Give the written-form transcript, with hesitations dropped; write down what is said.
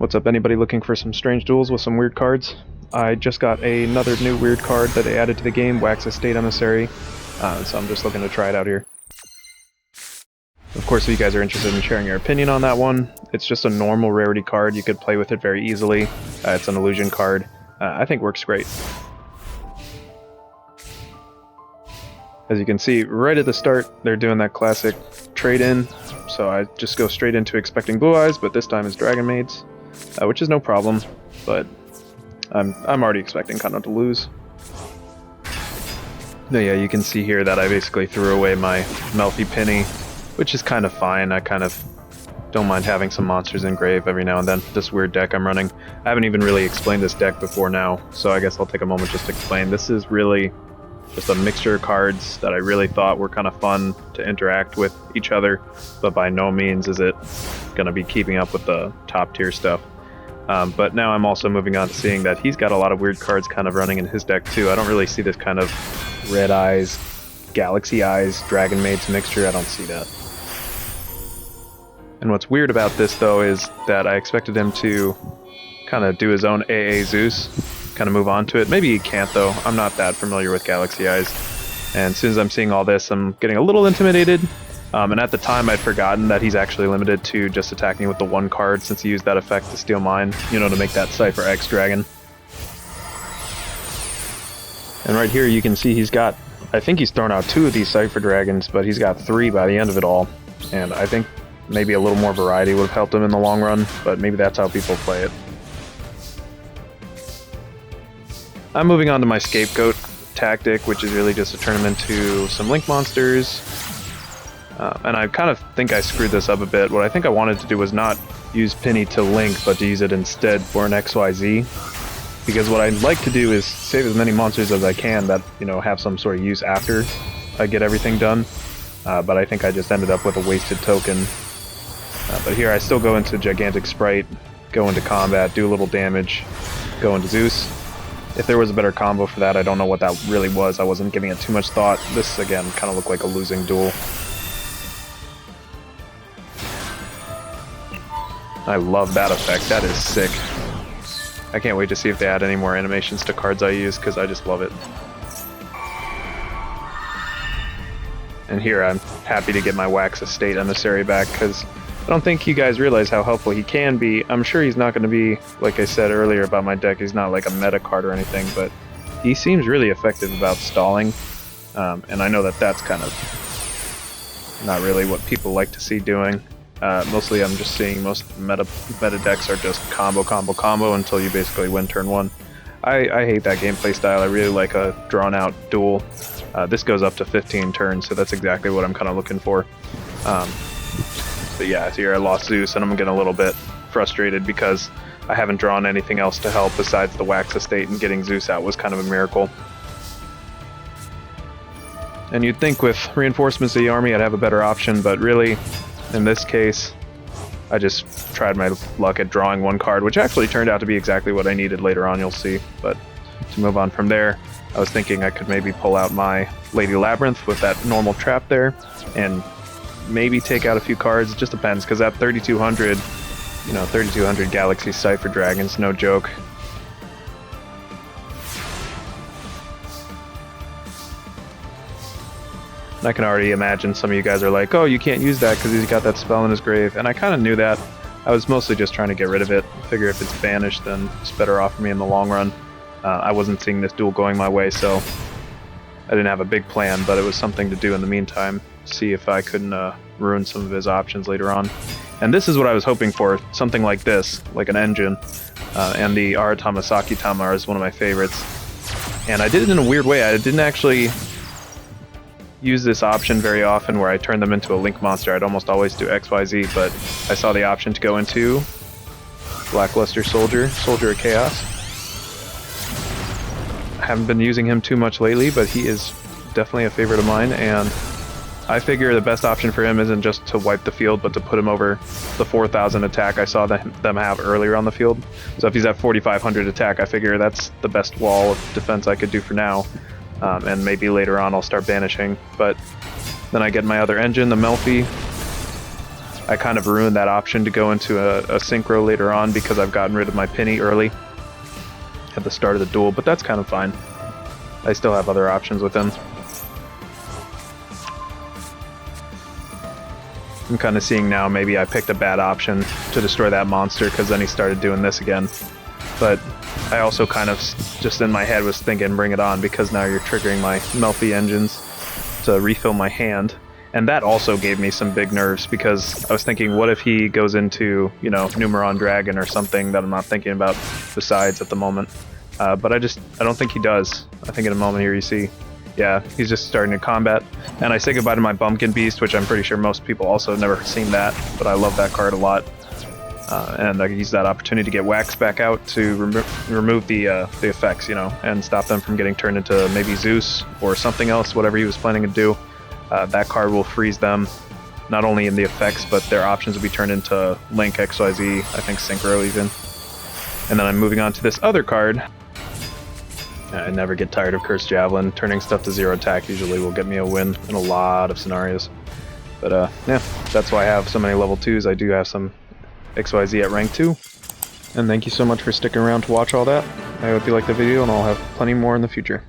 What's up, anybody looking for some strange duels with some weird cards? I just got another new weird card that they added to the game, 𝕨𝕚𝕟𝕟𝕜 Emissary, so I'm just looking to try it out here. Of course, if you guys are interested in sharing your opinion on that one, it's just a normal rarity card. You could play with it very easily. It's an illusion card. I think works great. As you can see, right at the start, they're doing that classic trade-in, so I just go straight into expecting blue eyes, but this time it's Dragon Maids, which is no problem, but I'm already expecting kind of to lose. Now, yeah, you can see here that I basically threw away my 𝕃𝕚𝕚𝕚𝕟𝕜𝕤, which is kind of fine. I kind of don't mind having some monsters in grave every now and then. This weird deck I'm running. I haven't even really explained this deck before now, so I guess I'll take a moment just to explain. This is really just a mixture of cards that I really thought were kind of fun to interact with each other, but by no means is it going to be keeping up with the top tier stuff. But now I'm also moving on to seeing that he's got a lot of weird cards kind of running in his deck too. I don't really see this kind of Red Eyes, Galaxy Eyes, Dragon Maids mixture. I don't see that. And what's weird about this though is that I expected him to kind of do his own AA Zeus, kind of move on to it. Maybe he can't though. I'm not that familiar with Galaxy Eyes. And as soon as I'm seeing all this, I'm getting a little intimidated. And at the time I'd forgotten that he's actually limited to just attacking with the one card, since he used that effect to steal mine, you know, to make that Cypher X dragon. And right here you can see he's got, I think he's thrown out 2 of these Cypher dragons, but he's got 3 by the end of it all. And I think maybe a little more variety would have helped him in the long run, but maybe that's how people play it. I'm moving on to my scapegoat tactic, which is really just to turn him into some link monsters. And I kind of think I screwed this up a bit. What I think I wanted to do was not use Penny to link, but to use it instead for an XYZ. Because what I'd like to do is save as many monsters as I can that, you know, have some sort of use after I get everything done. But I think I just ended up with a wasted token. But here I still go into Gigantic Sprite, go into combat, do a little damage, go into Zeus. If there was a better combo for that, I don't know what that really was. I wasn't giving it too much thought. This, again, kind of looked like a losing duel. I love that effect. That is sick. I can't wait to see if they add any more animations to cards I use, because I just love it. And here I'm happy to get my 𝕨𝕚𝕟𝕟𝕜𝕚 Emissary back, because I don't think you guys realize how helpful he can be. I'm sure he's not going to be, like I said earlier about my deck, he's not like a meta card or anything, but he seems really effective about stalling. And I know that that's kind of not really what people like to see doing. Mostly I'm just seeing most meta decks are just combo until you basically win turn 1. I hate that gameplay style. I really like a drawn-out duel. This goes up to 15 turns, so that's exactly what I'm kind of looking for. But yeah, here I lost Zeus, and I'm getting a little bit frustrated because I haven't drawn anything else to help besides the Wax Estate, and getting Zeus out was kind of a miracle. And you'd think with reinforcements of the army I'd have a better option, but really, in this case, I just tried my luck at drawing one card, which actually turned out to be exactly what I needed later on, you'll see. But to move on from there, I was thinking I could maybe pull out my Lady Labyrinth with that normal trap there, and maybe take out a few cards. It just depends, because at 3,200, you know, 3,200 Galaxy Cypher Dragons, no joke. I can already imagine some of you guys are like, oh, you can't use that because he's got that spell in his grave. And I kind of knew that. I was mostly just trying to get rid of it. I figure if it's banished, then it's better off for me in the long run. I wasn't seeing this duel going my way, so I didn't have a big plan, but it was something to do in the meantime. See if I couldn't ruin some of his options later on. And this is what I was hoping for, something like this, like an engine. And the Aratama Sakitama is one of my favorites. And I did it in a weird way. I didn't actually use this option very often where I turn them into a link monster. I'd almost always do XYZ, but I saw the option to go into Blackluster Soldier of Chaos. I haven't been using him too much lately, but he is definitely a favorite of mine, and I figure the best option for him isn't just to wipe the field, but to put him over the 4,000 attack I saw them have earlier on the field. So if he's at 4,500 attack, I figure that's the best wall of defense I could do for now. And maybe later on I'll start banishing. But then I get my other engine, the Melfi, I kind of ruined that option to go into a synchro later on because I've gotten rid of my Penny early at the start of the duel, but that's kind of fine. I still have other options with him. I'm kind of seeing now maybe I picked a bad option to destroy that monster because then he started doing this again. But I also kind of just in my head was thinking bring it on because now you're triggering my Melfi engines to refill my hand. And that also gave me some big nerves because I was thinking, what if he goes into, you know, Numeron Dragon or something that I'm not thinking about besides at the moment. But I don't think he does. I think in a moment here you see, yeah, he's just starting to combat. And I say goodbye to my Bumpkin Beast, which I'm pretty sure most people also have never seen that, but I love that card a lot. And I use that opportunity to get Wax back out to remove the effects, you know, and stop them from getting turned into maybe Zeus or something else, whatever he was planning to do. That card will freeze them, not only in the effects, but their options will be turned into Link, XYZ, I think Synchro even. And then I'm moving on to this other card. I never get tired of Cursed Javelin. Turning stuff to 0 attack usually will get me a win in a lot of scenarios. But yeah, that's why I have so many level 2s. I do have some XYZ at rank 2. And thank you so much for sticking around to watch all that. I hope you liked the video, and I'll have plenty more in the future.